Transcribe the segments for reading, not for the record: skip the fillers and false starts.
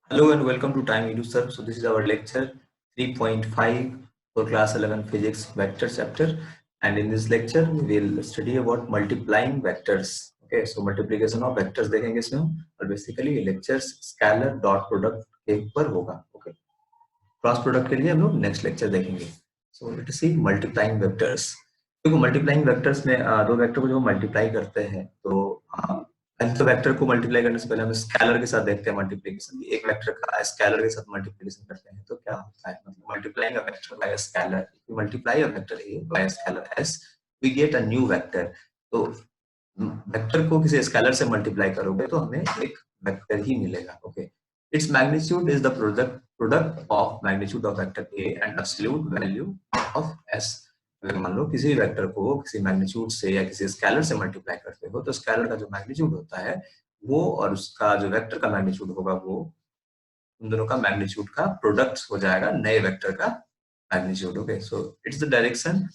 Hello and welcome to Time Eduserv. So this is our lecture 3.5 for class 11 physics vector chapter, and in this lecture we will study about multiplying vectors. Okay, so multiplication of vectors देखेंगे इसमें हम, और basically ये lectures scalar dot product के ऊपर होगा. Okay, cross product के लिए हम लोग नेक्स्ट लेक्चर देखेंगे. सो लेट अस सी मल्टीप्लाइंग वेक्टर्स. देखो मल्टीप्लाइंग वेक्टर्स में दो वेक्टर को जब मल्टीप्लाई करते हैं तो तो वेक्टर को मल्टीप्लाई करने से पहले हम स्केलर के साथ देखते हैं मल्टीप्लिकेशन. एक वेक्टर का स्केलर के साथ मल्टीप्लिकेशन करते हैं तो क्या होता है, मतलब multiplying a vector by a scalar. We multiply a vector A by a scalar S, we get a new vector. तो वेक्टर को किसी स्केलर से मल्टीप्लाई करोगे तो हमें एक वेक्टर ही मिलेगा. Okay, its magnitude is the product of magnitude of vector A and absolute value of S. अगर मान लो किसी वेक्टर को किसी मैग्नीट्यूड से या किसी स्केलर से मल्टीप्लाई करते हो तो स्केलर का जो मैग्नीट्यूड होता है वो और उसका जो वेक्टर का मैग्नीट्यूड होगा वो उन दोनों का मैग्नीट्यूड का प्रोडक्ट हो जाएगा नए वेक्टर का magnitude. Okay, so it's the direction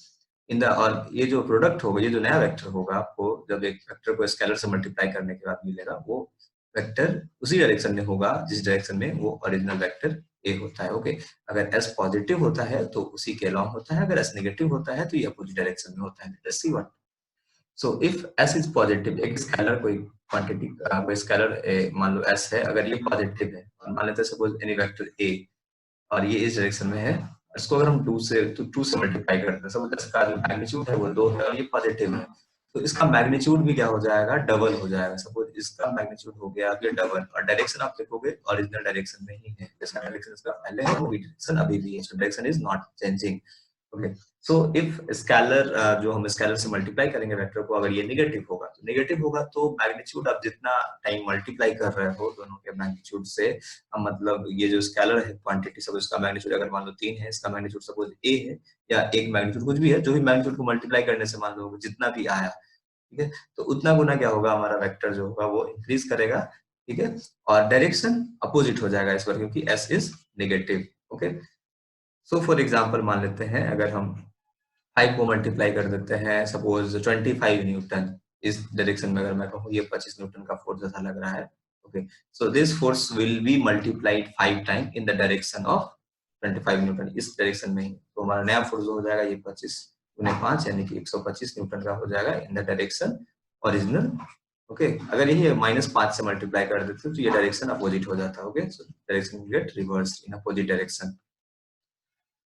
in the, और ये जो प्रोडक्ट होगा, ये जो नया वेक्टर होगा आपको जब एक वेक्टर को स्केलर से मल्टीप्लाई करने के बाद मिलेगा, वो वेक्टर उसी डायरेक्शन में होगा जिस डायरेक्शन में वो ओरिजिनल वेक्टर ए होता है. ओके, अगर एस पॉजिटिव होता है तो उसी के अलॉन्ग होता है, अगर एस नेगेटिव होता है तो ये अपोजिट डायरेक्शन में होता है. Let's see what. So if S is positive, एक स्केलर कोई क्वांटिटी कोई स्केलर मान लो एस है, अगर ये पॉजिटिव है और मान लेते हैं सपोज एनी वेक्टर ए और ये इस डायरेक्शन में है, इसको अगर हम 2 से मल्टीप्लाई करते हैं, सपोज इसका जो मैग्नीट्यूड है वो 2 है और ये पॉजिटिव है, तो इसका मैग्नीट्यूड भी क्या हो जाएगा, डबल हो जाएगा. सपोज इसका मैग्नीट्यूड हो गया ये डबल, और डायरेक्शन आप देखोगे ओरिजिनल डायरेक्शन में ही है. इसका डायरेक्शन इसका पहले है, वो डायरेक्शन अभी भी है, so direction is not changing. Okay, so if scalar जो हम स्केलर से मल्टीप्लाई करेंगे वेक्टर को, अगर ये नेगेटिव होगा तो मैग्नीट्यूड आप जितना टाइम मल्टीप्लाई कर रहे हो दोनों के मैग्नीट्यूड से, मतलब ये जो स्केलर है क्वांटिटी, सपोज इसका मैग्नीट्यूड अगर मान लो 3 है, इसका मैग्नीट्यूड सपोज a है, या एक मैग्नीट्यूड कुछ भी है, जो भी मैग्नीट्यूड को मल्टीप्लाई करने से मान लो जितना भी आया, ठीक है, तो उतना गुना क्या होगा, हमारा वेक्टर जो होगा वो इंक्रीज करेगा. ठीक है, और डायरेक्शन अपोजिट हो जाएगा इस पर, क्योंकि s is negative. Okay, so for example मान लेते हैं अगर हम 5 को मल्टीप्लाई कर देते हैं सपोज 25 न्यूटन, इस डायरेक्शन में अगर मैं कहूँ ये 25 न्यूटन का फोर्स जैसा लग रहा है. Okay, so this force will be multiplied 5 time in the direction of 25 Newton, इस डायरेक्शन में ही. तो हमारा नया फोर्स हो जाएगा ये 25 गुने 5 यानी कि 125 न्यूटन का हो जाएगा in the direction original. Okay, अगर यही -5 से मल्टीप्लाई कर देते तो ये डायरेक्शन अपोजिट हो जाता है. Okay, so direction get reverse in opposite direction.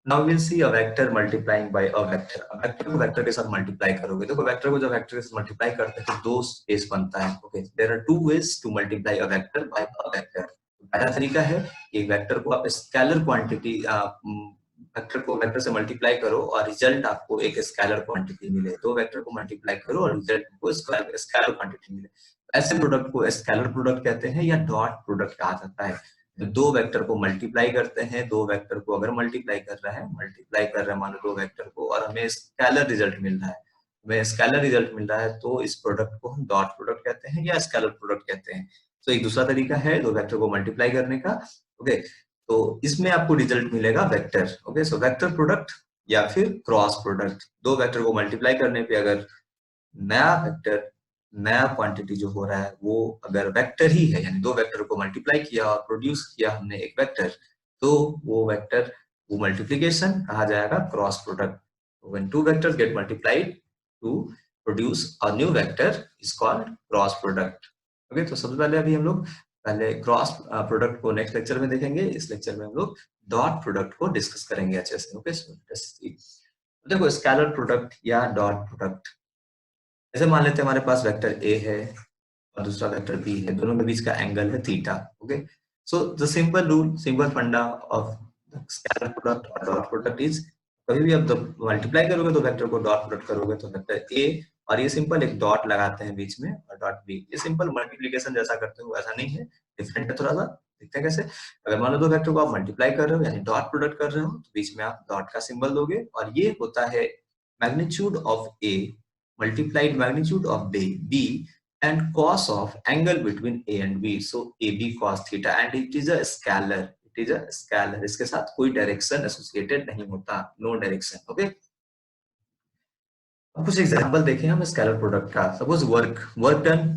Now we'll see a vector multiplying by a vector. अब वेक्टर को वेक्टर के साथ मल्टीप्लाई करोगे, देखो वेक्टर को जब वेक्टर के साथ मल्टीप्लाई करते हैं तो दो केस बनता है. Okay, there are two ways to multiply a vector by a vector. पहला तरीका है कि वेक्टर को आप स्केलर क्वांटिटी वेक्टर को वेक्टर से मल्टीप्लाई करो और रिजल्ट आपको एक स्केलर क्वांटिटी मिले. दो वेक्टर को मल्टीप्लाई करो और रिजल्ट को स्केलर क्वांटिटी मिले. ऐसे प्रोडक्ट को स्केलर प्रोडक्ट कहते हैं या डॉट प्रोडक्ट कहा जाता है. दो वेक्टर को मल्टीप्लाई करते हैं, दो वेक्टर को अगर मल्टीप्लाई कर रहे हैं मान लो दो वेक्टर को, और हमें स्केलर रिजल्ट मिल रहा है, तो इस प्रोडक्ट को हम डॉट प्रोडक्ट कहते हैं या स्केलर प्रोडक्ट कहते हैं. तो एक दूसरा तरीका है दो वेक्टर को मल्टीप्लाई करने का. ओके, तो इसमें आपको रिजल्ट मिलेगा vector. Okay, so vector product या फिर क्रॉस प्रोडक्ट. दो वेक्टर को मल्टीप्लाई करने पे अगर नया वेक्टर, नया क्वांटिटी जो हो रहा है वो अगर वेक्टर ही है, यानी दो वेक्टर को मल्टीप्लाई किया और प्रोड्यूस किया हमने एक वेक्टर, तो वो वेक्टर, वो मल्टीप्लिकेशन कहा जाएगा cross product. When two vectors get multiplied to produce a new vector is called cross product. Okay, तो सबसे पहले अभी हम लोग पहले क्रॉस प्रोडक्ट को नेक्स्ट लेक्चर में देखेंगे. इस लेक्चर में हम लोग डॉट प्रोडक्ट को डिस्कस करेंगे अच्छे से. ओके, सो देखो स्केलर प्रोडक्ट या डॉट प्रोडक्ट, जैसे मान लेते हैं हमारे पास वेक्टर ए है और दूसरा वेक्टर बी है, दोनों के बीच का एंगल है theta. Okay, so the simple rule, simple फंडा ऑफ स्केलर प्रोडक्ट और डॉट प्रोडक्ट इज, कभी भी आप मल्टीप्लाई करोगे तो वेक्टर को डॉट प्रोडक्ट करोगे तो वेक्टर ए, और ये सिंपल एक डॉट लगाते हैं बीच में और डॉट बी. ये सिंपल मल्टीप्लिकेशन जैसा करते हो वैसा नहीं है, डिफरेंट है थोड़ा सा. देखते हैं कैसे. अगर मान लो दो वेक्टर को आप मल्टीप्लाई कर रहे हो यानी डॉट प्रोडक्ट कर रहे हो तो बीच में आप डॉट का सिंबल दोगे, और ये होता है magnitude of A multiplied magnitude of B and cos of angle between A and B. So AB cos theta, and it is a scalar. It is a scalar. इसके साथ कोई डायरेक्शन एसोसिएटेड नहीं होता, नो डायरेक्शन. ओके, अब कुछ example देखें हम scalar product का. Suppose work done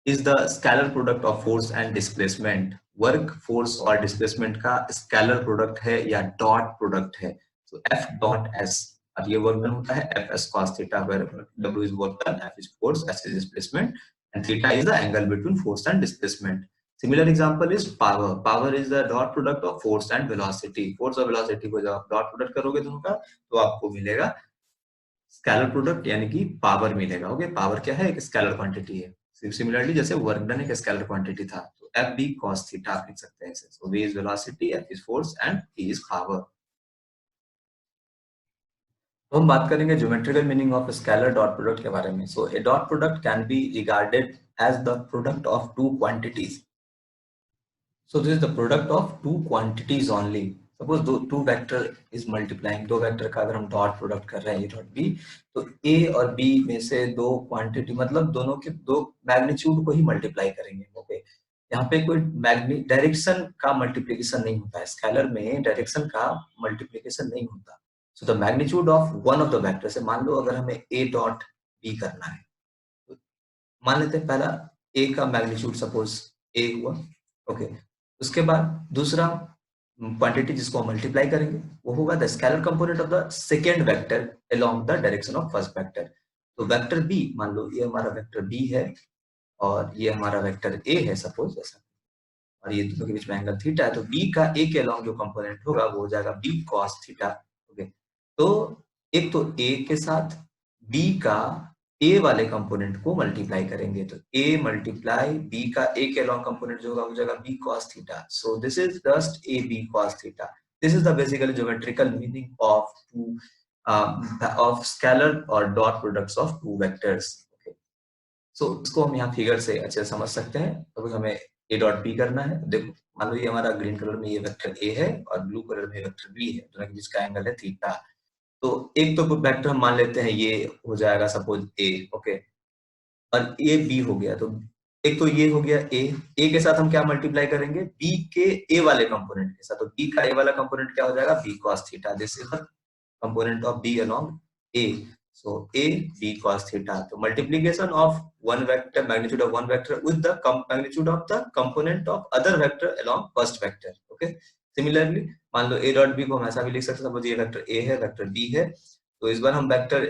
is the scalar product of force and displacement. Work, force और डिस्प्लेसमेंट का स्केलर प्रोडक्ट है या डॉट प्रोडक्ट है। तो एफ डॉट एस, अब ये वर्क डन होता है F S cos theta, where W is work done, F is force, S is displacement and theta is the angle between force and displacement. Similar example is power. Power is the dot product of force and velocity. Force और velocity को जब आप dot product करोगे दोनों का तो आपको मिलेगा स्केलर प्रोडक्ट यानी कि पावर मिलेगा। ओके, पावर क्या है? एक स्केलर क्वांटिटी है। सिमिलरली जैसे वर्क डन एक स्केलर क्वांटिटी था तो एफ बी कॉस थीटा आप लिख सकते हैं इसे। So V is velocity, F is force and T is power. तो हम बात करेंगे geometrical meaning of scalar dot product के बारे में। So A dot product can be regarded as the product of two quantities. So this is the product of two quantities only. Suppose two vector is multiplying, दो vector का अगर हम dot product कर रहे हैं ए डॉट बी, तो ए और B में से दो क्वांटिटी मतलब दोनों के दो मैग्नीट्यूड को ही मल्टीप्लाई करेंगे। ओके, यहाँ पे कोई डायरेक्शन का मल्टीप्लिकेशन नहीं होता है, स्केलर में डायरेक्शन का मल्टीप्लिकेशन नहीं होता। So the magnitude of one of the vector से, मान लो अगर हमें ए डॉट बी करना है, तो मान लेते हैं पहला ए का मैग्नीट्यूड सपोज ए हुआ। ओके, उसके बाद दूसरा क्वांटिटी जिसको हम मल्टीप्लाई करेंगे वो होगा the scalar component of the second vector along the direction of first vector. तो वेक्टर बी, मान लो ये हमारा वेक्टर बी है और ये हमारा वेक्टर ए है सपोज ऐसा, और ये दोनों के बीच में एंगल थीटा है, तो बी का ए के अलोंग जो कंपोनेंट होगा वो हो जाएगा बी कॉस थीटा। ओके, तो एक तो ए के साथ बी का ए वाले कंपोनेंट को मल्टीप्लाई करेंगे, तो ए मल्टीप्लाई बी का ए के अलोंग कंपोनेंट जो होगा वो जाएगा B cos theta. So this is just A B cos theta. This is the basically geometrical meaning of two of scalar और dot products of two vectors. So इसको हम यहाँ फिगर से अच्छे से समझ सकते हैं। तो हमें ए डॉट बी करना है। देखो मान लो ये हमारा ग्रीन कलर में ये वेक्टर ए है और ब्लू कलर में वेक्टर बी है, दोनों के बीच का एंगल है थीटा। तो एक तो वेक्टर हम मान लेते हैं ये हो जाएगा सपोज ए। ओके, और ए बी हो गया, तो एक तो ये हो गया ए के साथ हम क्या मल्टीप्लाई करेंगे? बी के ए वाले कंपोनेंट के साथ। तो बी का ए वाला कंपोनेंट क्या हो जाएगा? B cos theta. This is the component of B along A. So A B cos theta. So multiplication of one vector, magnitude of one vector with the magnitude of the component of other vector along first vector. Okay. Similarly, मान लो A dot B को हम ऐसा भी लिख सकते हैं, ये vector A है, वेक्टर B है, तो इस बार हम वेक्टर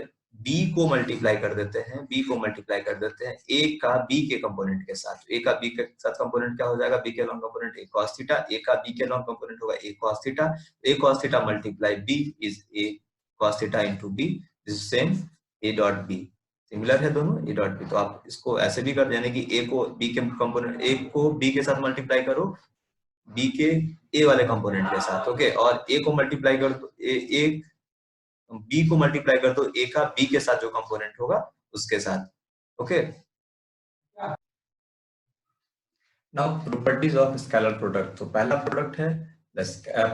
B को मल्टीप्लाई कर देते हैं, B को मल्टीप्लाई कर देते हैं A का B के कंपोनेंट के साथ। A का B के साथ कंपोनेंट क्या हो जाएगा? B के along component A cos theta, A का B के अलॉन्ग कंपोनेंट होगा A cos theta. A cos theta multiply B इज A cos theta into B, this is same A dot B। Similar है दोनों A डॉट B। तो आप इसको ऐसे भी कर, यानी कि A को B के कंपोनेंट, A को B के साथ मल्टीप्लाई करो B के A वाले कंपोनेंट के साथ। ओके, और A को मल्टीप्लाई कर दो A बी को मल्टीप्लाई कर दो ए का बी के साथ जो कंपोनेंट होगा उसके साथ। Okay, now properties of scalar product. तो पहला प्रोडक्ट है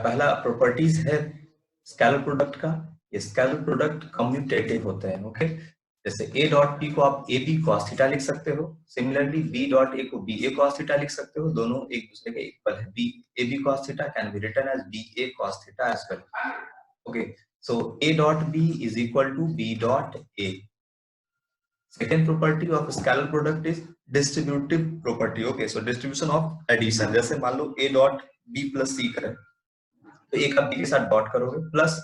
पहला प्रॉपर्टीज है स्केलर प्रोडक्ट का, ये स्केलर प्रोडक्ट कम्यूटेटिव होते हैं। ओके, जैसे ए डॉट बी को आप ए बी कॉस थीटा लिख सकते हो, सिमिलरली बी डॉट ए को बी ए कॉस थीटा लिख सकते हो, दोनों एक दूसरे के इक्वल है। B A B cos theta can be written as B A cos theta as well. Okay, so A dot B is equal to B dot A. Second property of scalar product is distributive property. Okay, so distribution of addition. जैसे मान लो A dot B plus C करें, तो A का B के साथ dot करोगे plus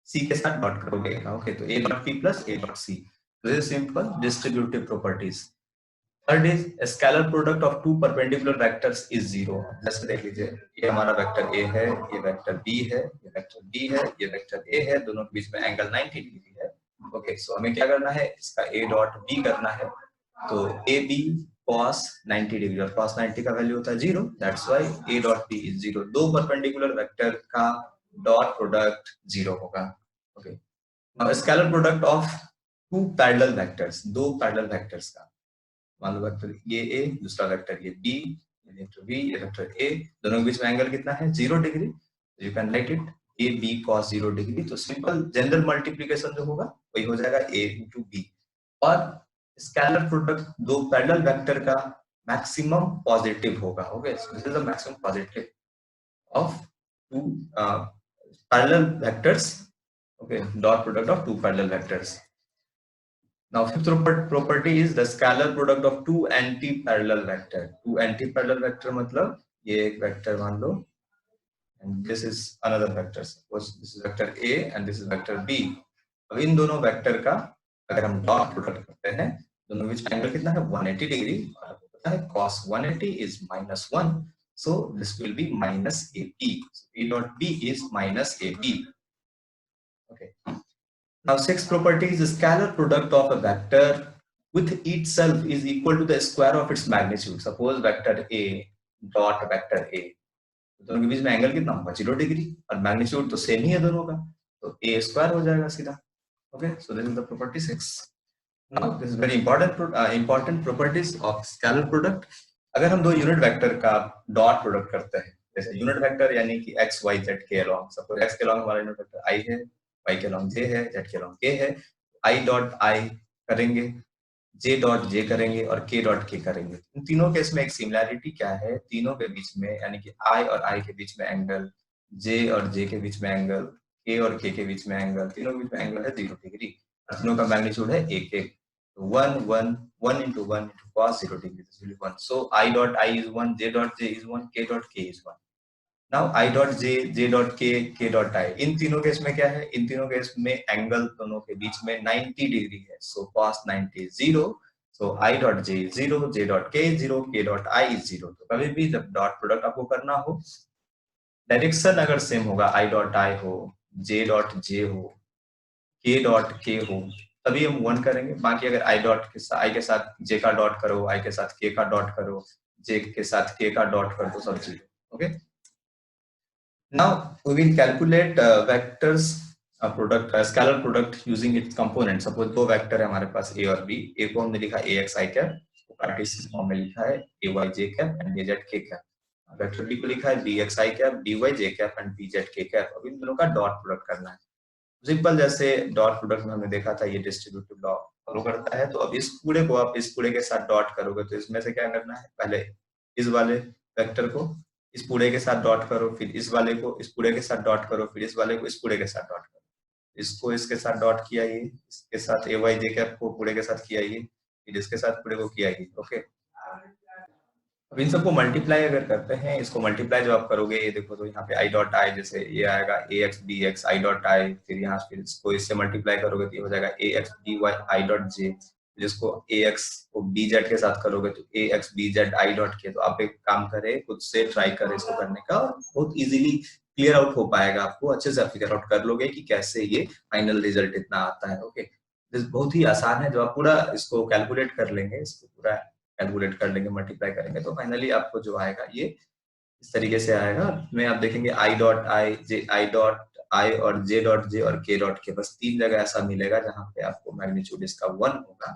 C के साथ डॉट करोगे। ओके, तो A dot B plus A dot C. This is simple distributive properties. Third is a scalar product of two perpendicular vectors is zero. जैसे देख लीजिए, ये हमारा वेक्टर A है, ये वेक्टर B है, ये वेक्टर B है, ये वेक्टर A है, दोनों के बीच में एंगल 90 डिग्री है। ओके, सो हमें क्या करना है? इसका A डॉट B करना है, तो AB cos 90 डिग्री, और cos 90 का वैल्यू होता है 0, that's why A dot B is 0। दो परपेंडिकुलर वेक्टर का डॉट प्रोडक्ट 0 होगा। Okay, now scalar product of two parallel vectors, दो पैरेलल वेक्टर्स का, मान लो वेक्टर ये ए, दूसरा वेक्टर ये बी, ये वेक्टर बी, ये वेक्टर ए, दोनों के बीच में एंगल कितना है? 0 degree. You can write it A B cos 0 degree. तो सिंपल जनरल मल्टीप्लिकेशन जो होगा वही हो जाएगा ए इंटू बी। और स्केलर प्रोडक्ट दो पैरेलल वेक्टर का मैक्सिमम पॉजिटिव होगा। Okay, so this is the maximum positive of two parallel vectors. Okay, dot product of two parallel vectors. Now fifth property is the scalar product of two anti-parallel vector. Two anti-parallel vector मतलब ये एक vector मान लो, and this is another vector. Suppose this is vector A and this is vector B. अब इन दोनों vector का अगर हम डॉट प्रोडक्ट करते हैं, दोनों के बीच एंगल कितना है 180 डिग्री, और आपको पता है cos 180 is -1, so this will be minus AP. So E dot B is minus AP. Okay. Now sixth property is the scalar product of a vector with itself is equal to the square of its magnitude. Suppose vector A dot vector A, दोनों के बीच में angle कितना होगा 0 degree, और magnitude तो same ही है दोनों का, तो ए स्क्वायर हो जाएगा सीधा. Okay, so this is the property 6. Now this is very important properties of scalar product. अगर हम दो यूनिट वेक्टर का डॉट प्रोडक्ट करते हैं, जैसे यूनिट वेक्टर यानी कि x y z के अलोंग, सपोज x के अलोंग हमारा यूनिट वेक्टर i है, y के अलोंग j है, z के अलोंग k है, i डॉट i करेंगे, j डॉट j करेंगे और k डॉट k करेंगे. इन तीनों केस में एक सिमिलैरिटी क्या है, तीनों के बीच में यानी कि i और i के बीच में एंगल, j और j के बीच में एंगल, k और k के बीच में एंगल, तीनों के बीच में एंगल है 0 डिग्री, और तीनों का मैग्नीट्यूड है 1 1. तो 1 1 1 into 1 into cos 0 degree, this will be 1. So I dot I is 1, j dot j is 1, k dot k is 1. Now I dot j, j dot k, k dot I. इन तीनों case में क्या है, इन तीनों case में angle दोनों के बीच में 90 डिग्री है. So cos 90 is 0. So I dot j is 0, j dot k is 0, k dot I is 0. तो कभी भी जब डॉट प्रोडक्ट आपको करना हो, डायरेक्शन अगर सेम होगा, I dot I हो, j dot j हो, k डॉट k हो, तभी हम 1 करेंगे. बाकी अगर i डॉट के साथ i के साथ j का डॉट करो, i के साथ k का डॉट करो, j के साथ k का डॉट कर दो, सब 0. Okay, now we will calculate vectors product, scalar product using its component. Suppose दो वेक्टर है हमारे पास a और b. a को हमने लिखा ax i cap, Cartesian form में लिखा है ay j cap and az k cap. Vector b को लिखा है bx i cap, by j cap and bz k cap. अब इन दोनों का डॉट प्रोडक्ट करना है. सिंपल, जैसे डॉट प्रोडक्ट में हमने देखा था ये डिस्ट्रीब्यूटिव लॉ फॉलो करता है. तो अब इस पूरे को आप इस पूरे के साथ डॉट करोगे, तो इसमें से क्या करना है, पहले इस वाले वेक्टर को इस पूरे के साथ डॉट करो, फिर इस वाले को इस पूरे के साथ डॉट करो, फिर इस वाले को इस पूरे के साथ डॉट करो. इसको इसके साथ डॉट किया, ये इसके साथ ए वाई जे कैप को पूरे के साथ किया, ये फिर इसके साथ पूरे को किया. ये ओके. अब इन सबको मल्टीप्लाई अगर करते हैं, इसको मल्टीप्लाई जो आप करोगे, ये देखो तो यहाँ पे आई डॉट आई, जैसे ये आएगा A X B X I dot I, फिर यहाँ फिर इसको इससे मल्टीप्लाई करोगे तो ये हो जाएगा A X B Y I dot J, जिसको ए एक्स को बी जेड के साथ करोगे तो A X B Z I dot K. तो आप एक काम करें, खुद से ट्राई करें इसको करने का, और बहुत इजीली क्लियर आउट हो पाएगा आपको, अच्छे से आप फिगर आउट कर लोगे कि कैसे ये फाइनल रिजल्ट इतना आता है. ओके, बहुत ही आसान है. जब आप पूरा इसको कैलकुलेट कर लेंगे, इसको पूरा कैलकुलेट कर लेंगे, मल्टीप्लाई करेंगे, तो फाइनली आपको जो आएगा ये इस तरीके से आएगा. में आप देखेंगे आई डॉट आई, जे आई डॉट आई और जे डॉट जे और के डॉट के, बस 3 जगह ऐसा मिलेगा जहां पे आपको मैग्नीट्यूड इसका 1 होगा,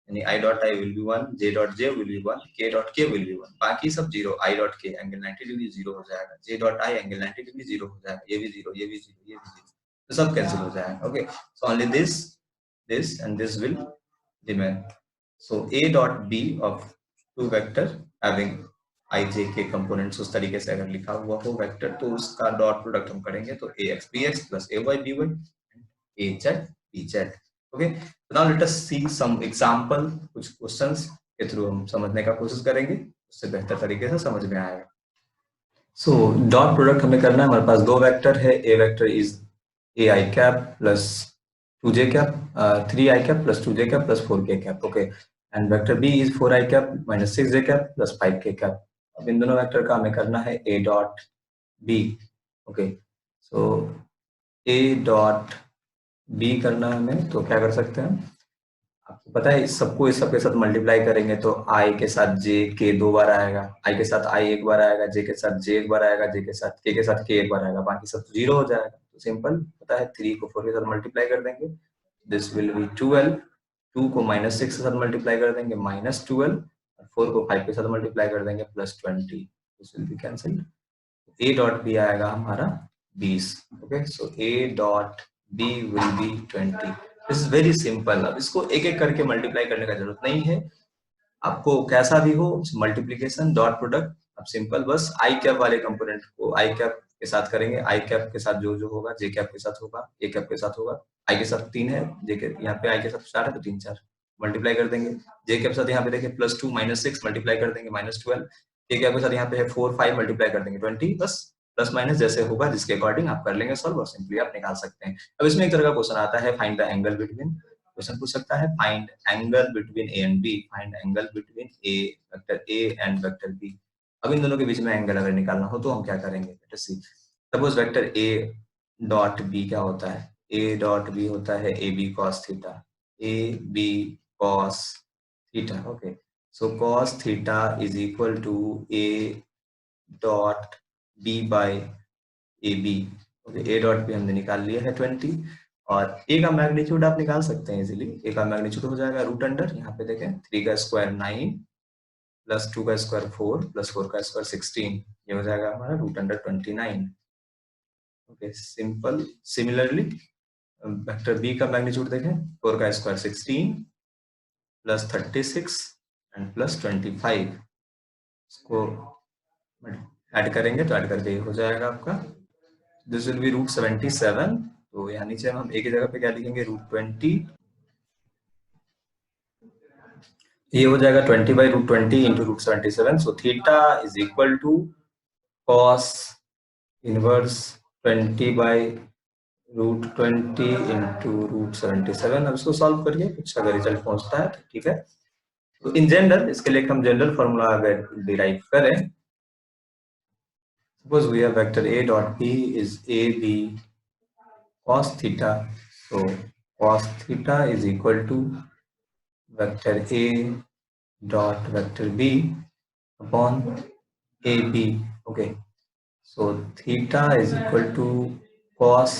यानी आई dot I will be 1, J dot J will be 1, के डॉट के विल बी 1, बाकी सब 0. आई डॉट के एंगल 90 डिग्री 0 हो जाएगा, J dot I angle 90 degree 0 हो जाएगा, ये भी 0, ये भी 0, ये भी 0, तो सब कैंसिल हो जाएगा. Okay, so only this and this will remain. So a dot b of two vector having I j k components उस तरीके से अगर लिखा हुआ हो वेक्टर, तो उसका डॉट प्रोडक्ट हम करेंगे तो ax bx plus ay by az bz. Okay, now let us see some example, कुछ क्वेश्चंस के थ्रू हम समझने का कोशिश करेंगे, उससे बेहतर तरीके से समझ में आएगा. सो डॉट प्रोडक्ट हमें करना है. हमारे पास दो वेक्टर है, a vector is a i cap plus 2j cap, 3i cap plus 2j cap plus 4k cap. Okay, and vector b is 4i cap minus 6j cap plus 5k cap. अब इन दोनों vector का हमें करना है a dot b. Okay, so a dot b करना है हमें, तो क्या कर सकते हैं, आपको पता है इस सबको इस सबके साथ मल्टीप्लाई करेंगे तो i के साथ j k 2 बार आएगा, i के साथ i 1 बार आएगा, j के साथ j 1 बार आएगा, j के साथ k 1 बार आएगा, बाकी सब 0 हो जाएगा. तो सिंपल पता है, 3 को 4 के साथ मल्टीप्लाई कर देंगे, दिस विल बी 12, 2 को -6 के साथ मल्टीप्लाई कर देंगे -12, और 4 को 5 के साथ मल्टीप्लाई कर देंगे +20, this will be cancelled. a dot b आएगा हमारा 20. Okay, so a dot b will be 20. This is very simple. अब इसको एक एक करके मल्टीप्लाई करने का जरूरत नहीं है, आपको कैसा भी हो मल्टीप्लिकेशन डॉट प्रोडक्ट, अब सिंपल बस आई कैप वाले कंपोनेंट को आई कैप के साथ करेंगे, आई कैप के साथ जो जो होगा जे कैप के साथ होगा, ए कैप के साथ होगा, आई के साथ 3 है, जे के यहाँ पे आई के साथ 4 है, तो 3 4 मल्टीप्लाई कर देंगे. जे के साथ यहाँ पे देखिए +2 -6 मल्टीप्लाई कर देंगे -12, ए के साथ यहाँ पे है 4 5 मल्टीप्लाई कर देंगे 20, बस प्लस माइनस जैसे होगा जिसके अकॉर्डिंग आप कर लेंगे सॉल्व और सिंपली आप निकाल सकते हैं। अब इसमें एक तरह का क्वेश्चन आता है find the angle between, question पूछ सकता है find angle between A and B, find angle between A vector A and vector B. अब इन दोनों के बीच में एंगल अगर निकालना हो तो हम क्या करेंगे, let us see. Suppose vector A dot B क्या होता है, ए डॉट बी होता है A B cos theta, A B cos theta, okay. So cos theta is equal to A dot B by A B, okay. A dot B हमने निकाल लिया है 20 और ए का मैग्नीट्यूड आप निकाल सकते हैं इजीली। ए का मैग्नीट्यूड हो जाएगा रूट अंडर, यहाँ पे देखें 3 का स्क्वायर 9 प्लस 2 का स्क्वायर 4 प्लस 4 का स्क्वायर 16, ये हो जाएगा हमारा root under 29, okay. Simple similarly vector B का मैग्नीट्यूड देखें 4 का स्क्वायर 16 प्लस 36 एंड प्लस 25, इसको ऐड करेंगे तो ऐड करके हो जाएगा आपका दिस विल बी रूट 77। तो यहाँ नीचे हम एक ही जगह पे क्या लिखेंगे रूट 20, ये हो जाएगा 20 by root 20 into root 77। So theta is equal to cos inverse 20 by root 20 into root 77। अब इसको सॉल्व करिए, कुछ अगर रिजल्ट पहुंचता है तो ठीक है। तो इन जनरल इसके लिए हम जनरल फॉर्मूला अगर डिराइव करें, suppose we have vector a dot b इज a b cos theta, so cos theta is equal to vector a dot vector b upon ab, okay. So theta is equal to cos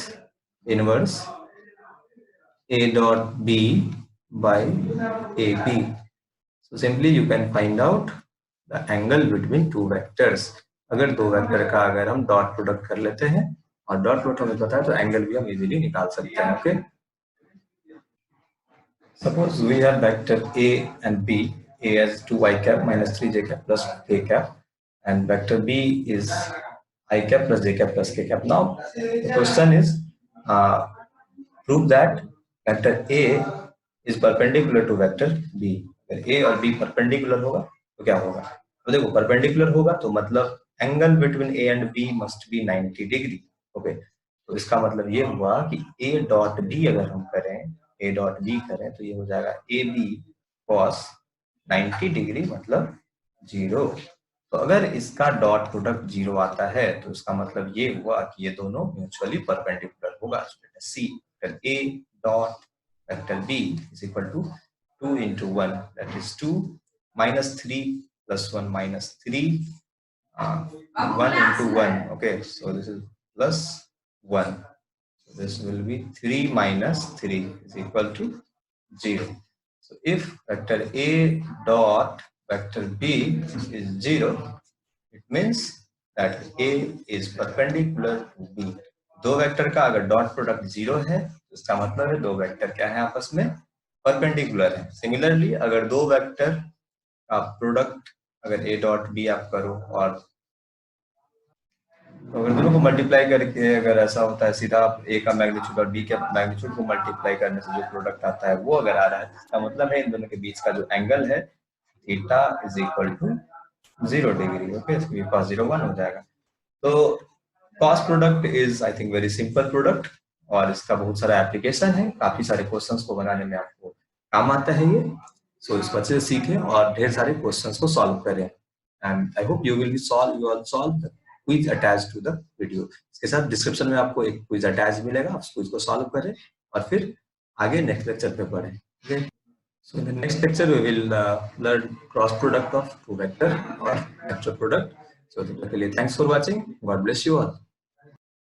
inverse a dot b by ab. So simply you can find out the angle between two vectors. अगर दो vector का अगर हम dot product कर लेते हैं और dot product हमें पता है तो एंगल भी हम इजीली निकाल सकते हैं, okay. Suppose we have vector a and b, a has 2 I cap minus 3 j cap plus k cap, and vector b is I cap plus j cap plus k cap. Now the question is prove that vector a is perpendicular to vector b. अगर a और b perpendicular होगा तो क्या होगा, तो देखो perpendicular होगा तो मतलब angle between a and b must be 90 degree, okay. तो इसका मतलब ये हुआ कि a डॉट b अगर हम करें, a डॉट b करें तो ये हो जाएगा ए बी कॉस 90 डिग्री मतलब 0। तो अगर इसका डॉट प्रोडक्ट 0 आता है तो इसका मतलब ये हुआ कि ये दोनों म्यूचुअली परपेंडिकुलर होगा। See vector a dot vector b is equal to 2 into 1, that is 2 minus 3 plus 1 minus 3, 1 into 1, okay. So this is plus 1. So this will be 3 minus 3 is equal to 0. So if vector a dot vector b is 0, it means that a is perpendicular to b. दो vector का अगर dot product 0 है तो इसका मतलब है दो vector क्या है आपस में परपेंडिकुलर है। सिमिलरली अगर दो वेक्टर का प्रोडक्ट अगर a डॉट b आप करो और अगर दोनों को मल्टीप्लाई करके अगर ऐसा होता है सीधा आप a का मैग्नीट्यूड और b के मैग्नीट्यूड को मल्टीप्लाई करने से जो प्रोडक्ट आता है वो अगर आ रहा है इसका मतलब है इन दोनों के बीच का जो एंगल है theta is equal to 0 degree, okay. इसके पास 0 1 हो जाएगा। तो cost product is I think very simple product और इसका बहुत सारा एप्लीकेशन है, काफी सारे क्वेश्चंस को बनाने में आपको काम आता है ये। सो इसको अच्छे से सीखें और ढेर सारे क्वेश्चंस को सॉल्व करें and I hope you will solve the quiz attached to the video. इसके साथ डिस्क्रिप्शन में आपको एक क्विज अटैच मिलेगा, आप क्विज को सॉल्व करें और फिर आगे नेक्स्ट लेक्चर पे पढ़ें, okay. So in the next lecture we will learn cross product of two vector or vector product. So thanks for watching. God bless you all.